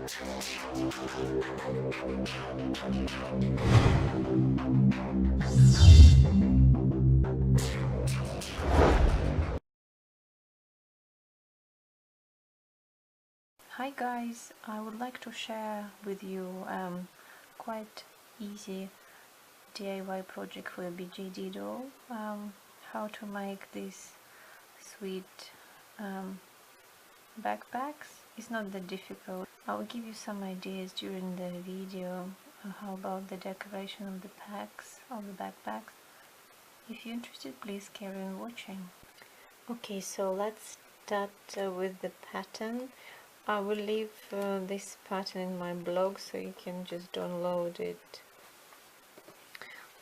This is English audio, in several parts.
Hi guys, I would like to share with you quite easy DIY project for a BJD doll. How to make these sweet backpacks. It's not that difficult. I will give you some ideas during the video. How about the decoration of the backpacks. If you're interested, please carry on watching. Okay, so let's start with the pattern. I will leave this pattern in my blog so you can just download it.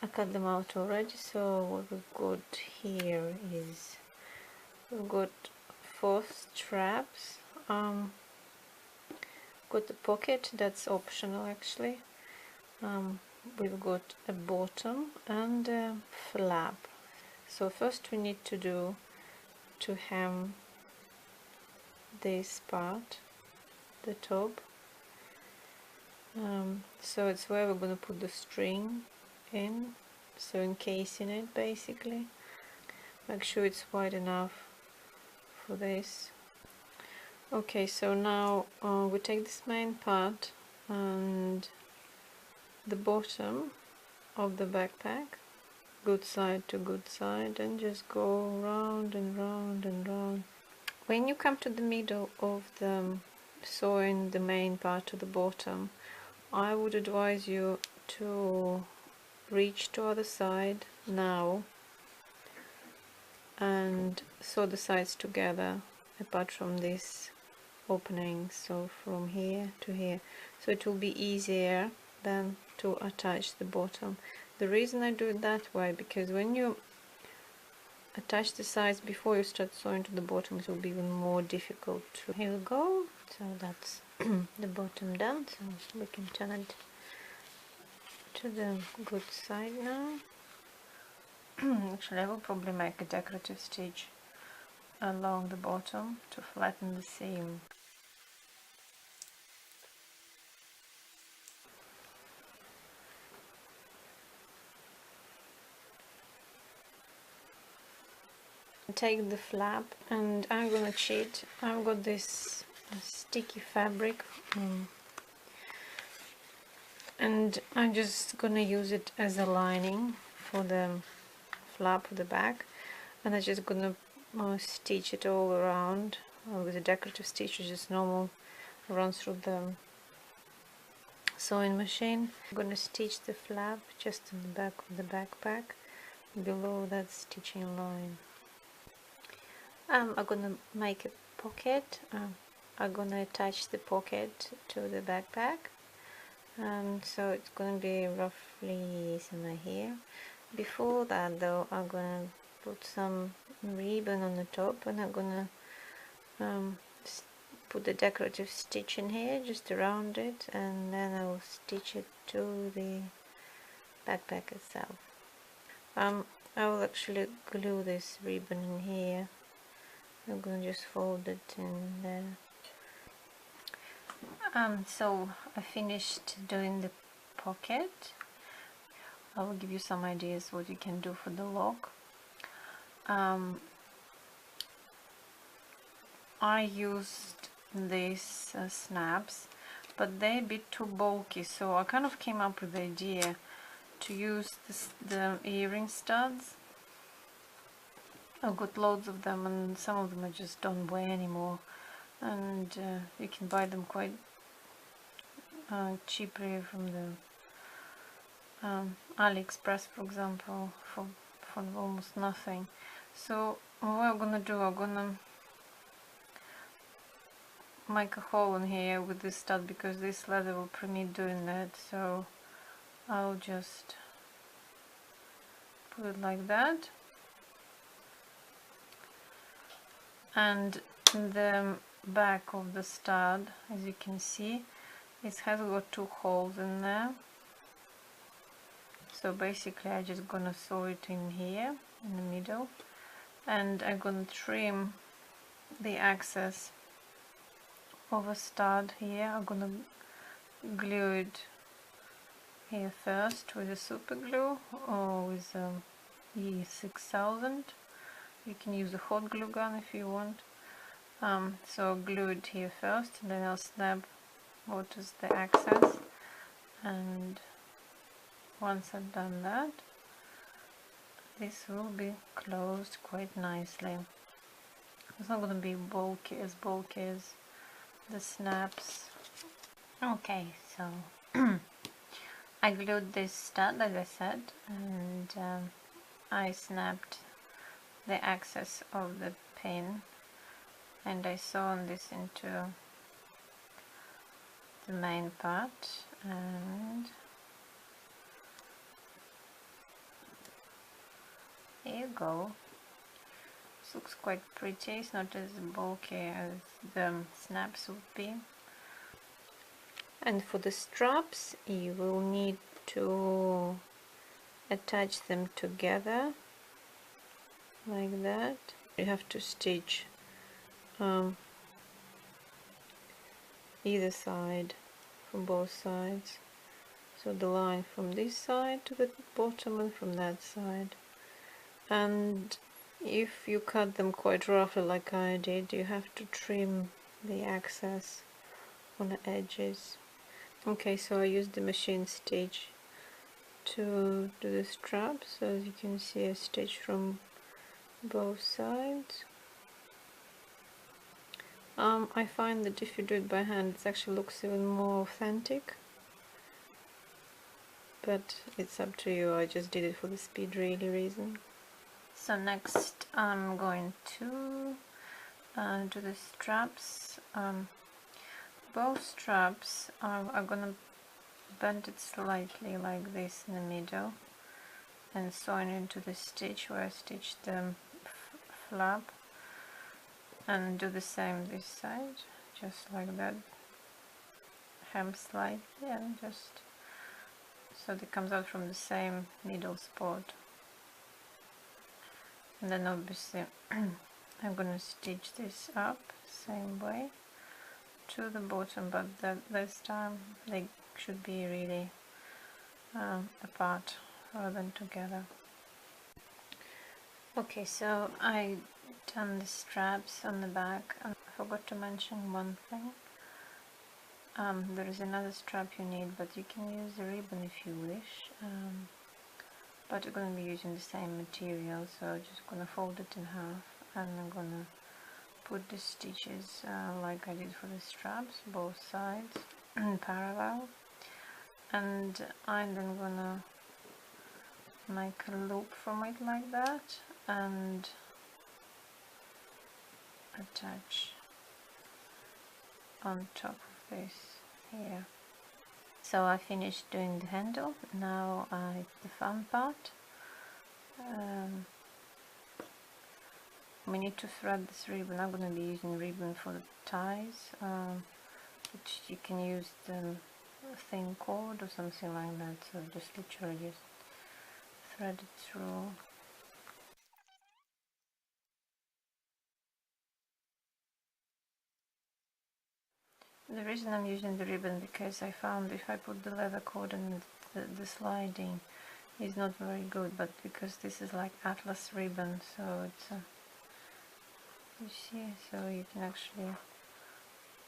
I cut them out already. So what we've got here is we've got 4 straps. Got the pocket, that's optional actually. We've got a bottom and a flap. So first we need to hem this part, the top. So it's where we're going to put the string in, so encasing it basically. Make sure it's wide enough for this. Okay, so now we take this main part and the bottom of the backpack, good side to good side, and just go round and round and round. When you come to the middle of the sewing the main part to the bottom, I would advise you to reach to other side now and sew the sides together apart from this opening, so from here to here, so it will be easier than to attach the bottom. The reason I do it that way, because when you attach the sides before you start sewing to the bottom, it will be even more difficult to... Here we go. So that's the bottom done, so we can turn it to the good side now. Actually, I will probably make a decorative stitch along the bottom to flatten the seam. Take the flap and I'm gonna cheat. I've got this sticky fabric and I'm just gonna use it as a lining for the flap of the back, and I'm just gonna stitch it all around with a decorative stitch, just normal, run through the sewing machine. I'm gonna stitch the flap just in the back of the backpack below that stitching line. I'm gonna make a pocket. I'm gonna attach the pocket to the backpack, so it's gonna be roughly somewhere here. Before that though, I'm gonna put some ribbon on the top, and I'm gonna put the decorative stitch in here just around it, and then I will stitch it to the backpack itself. I will actually glue this ribbon in here. I'm gonna just fold it in there. So I finished doing the pocket. I will give you some ideas what you can do for the lock. I used these snaps, but they're a bit too bulky, so I kind of came up with the idea to use the earring studs. I've got loads of them, and some of them I just don't wear anymore, and you can buy them quite cheaply from the AliExpress, for example, for almost nothing. So what I'm gonna do, I'm gonna make a hole in here with this stud, because this leather will permit doing that. So I'll just put it like that, and the back of the stud, as you can see, it has got 2 holes in there. So basically I'm just gonna sew it in here in the middle, and I'm gonna trim the excess of a stud here. I'm gonna glue it here first with a super glue or with E6000. You can use a hot glue gun if you want. So I'll glue it here first, and then I'll snap what is the access, and once I've done that, this will be closed quite nicely. It's not going to be bulky as the snaps. Okay, so I glued this stud, as I said, and I snapped the access of the pin, and I sewn this into the main part, and here you go. This looks quite pretty. It's not as bulky as the snaps would be. And for the straps, you will need to attach them together like that. You have to stitch either side, from both sides. So the line from this side to the bottom and from that side. And if you cut them quite roughly like I did, you have to trim the excess on the edges. Okay, so I used the machine stitch to do the straps. So as you can see, I stitched from both sides. I find that if you do it by hand, it actually looks even more authentic, but it's up to you. I just did it for the speed really reason. So next I'm going to do the straps. Both straps are gonna bend it slightly like this in the middle and sew it into the stitch where I stitched the flap, and do the same this side, just like that. Hem slightly, and just so it comes out from the same middle spot. And then obviously I'm gonna stitch this up same way to the bottom, but this time they should be really apart rather than together. Okay, so I done the straps on the back, and I forgot to mention one thing. There is another strap you need, but you can use a ribbon if you wish. But you're going to be using the same material, so I'm just going to fold it in half, and I'm going to put the stitches like I did for the straps, both sides in parallel, and I'm then going to make a loop from it like that and attach on top of this here. So I finished doing the handle. Now the fun part. We need to thread this ribbon. I'm going to be using ribbon for the ties, which you can use the thin cord or something like that. So just literally just thread it through. The reason I'm using the ribbon, because I found if I put the leather cord and the sliding is not very good, but because this is like atlas ribbon, so it's you see, so you can actually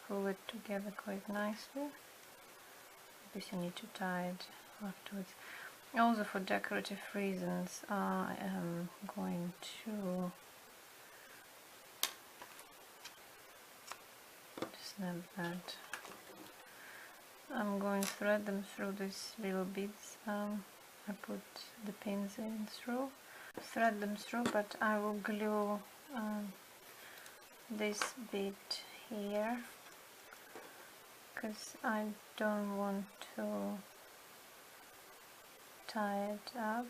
pull it together quite nicely. This you need to tie it afterwards. Also for decorative reasons, I am going to snap that. I'm going to thread them through these little beads. I put the pins in through, thread them through, but I will glue this bit here because I don't want to tie it up.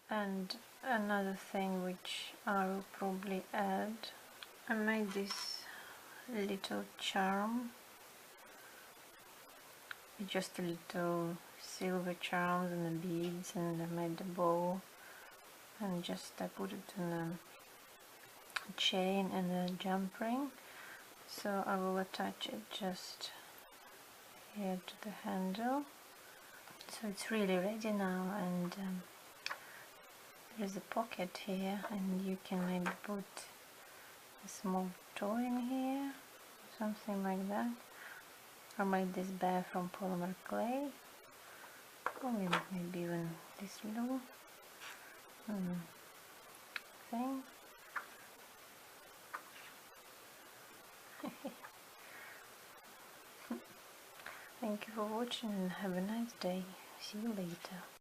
And another thing which I will probably add, I made this little charm, just a little silver charms and the beads, and I made the bow, and just I put it in a chain and a jump ring. So I will attach it just here to the handle. So it's really ready now, and there's a pocket here, and you can maybe put a small toy in here, something like that. I made this bear from polymer clay, or maybe even this little thing. Thank you for watching and have a nice day. See you later.